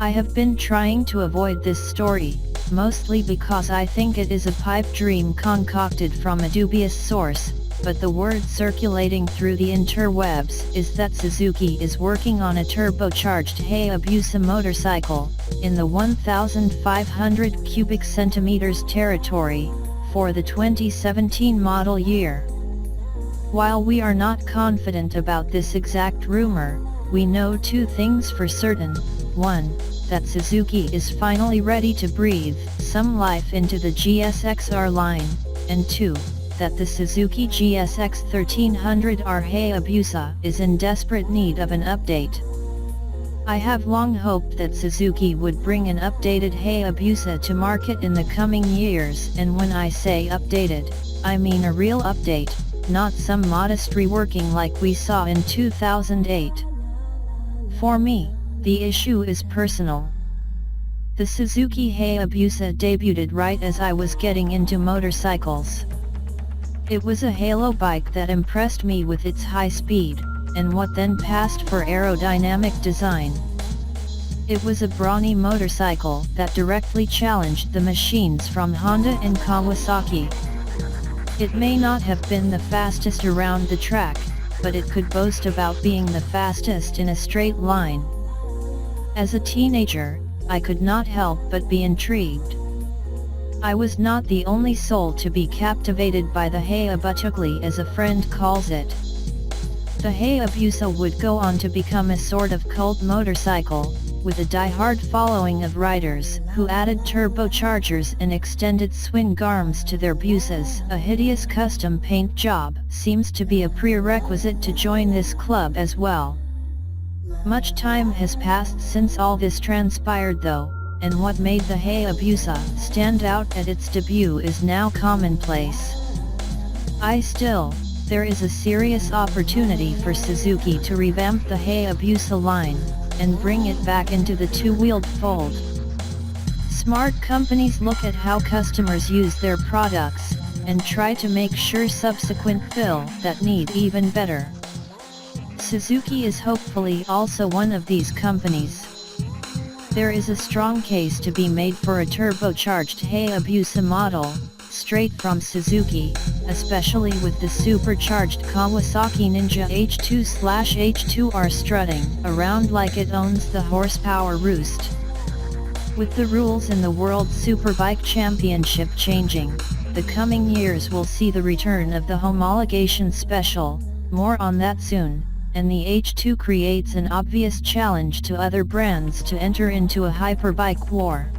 I have been trying to avoid this story, mostly because I think it is a pipe dream concocted from a dubious source, but the word circulating through the interwebs is that Suzuki is working on a turbocharged Hayabusa motorcycle, in the 1,500 cubic centimeters territory, for the 2017 model year. While we are not confident about this exact rumor, we know two things for certain. 1, that Suzuki is finally ready to breathe some life into the GSX-R line, and 2, that the Suzuki GSX 1300R Hayabusa is in desperate need of an update. I have long hoped that Suzuki would bring an updated Hayabusa to market in the coming years, and when I say updated, I mean a real update, not some modest reworking like we saw in 2008. For me, the issue is personal. The Suzuki Hayabusa debuted right as I was getting into motorcycles. It was a halo bike that impressed me with its high speed, and what then passed for aerodynamic design. It was a brawny motorcycle that directly challenged the machines from Honda and Kawasaki. It may not have been the fastest around the track, but it could boast about being the fastest in a straight line. As a teenager, I could not help but be intrigued. I was not the only soul to be captivated by the Hayabusa, as a friend calls it. The Hayabusa would go on to become a sort of cult motorcycle, with a die-hard following of riders who added turbochargers and extended swing arms to their Busas. A hideous custom paint job seems to be a prerequisite to join this club as well. Much time has passed since all this transpired though, and what made the Hayabusa stand out at its debut is now commonplace. There is a serious opportunity for Suzuki to revamp the Hayabusa line, and bring it back into the two-wheeled fold. Smart companies look at how customers use their products, and try to make sure subsequent fill that need even better. Suzuki is hopefully also one of these companies. There is a strong case to be made for a turbocharged Hayabusa model, straight from Suzuki, especially with the supercharged Kawasaki Ninja H2/H2R strutting around like it owns the horsepower roost. With the rules in the World Superbike Championship changing, the coming years will see the return of the homologation special, more on that soon, and the H2 creates an obvious challenge to other brands to enter into a hyperbike war.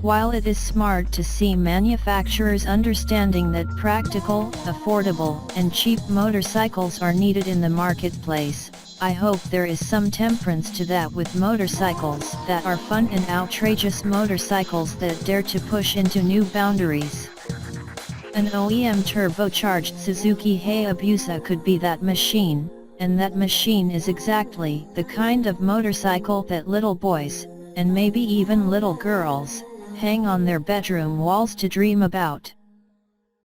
While it is smart to see manufacturers understanding that practical, affordable, and cheap motorcycles are needed in the marketplace, I hope there is some temperance to that with motorcycles that are fun and outrageous motorcycles that dare to push into new boundaries. An OEM turbocharged Suzuki Hayabusa could be that machine, and that machine is exactly the kind of motorcycle that little boys, and maybe even little girls, hang on their bedroom walls to dream about.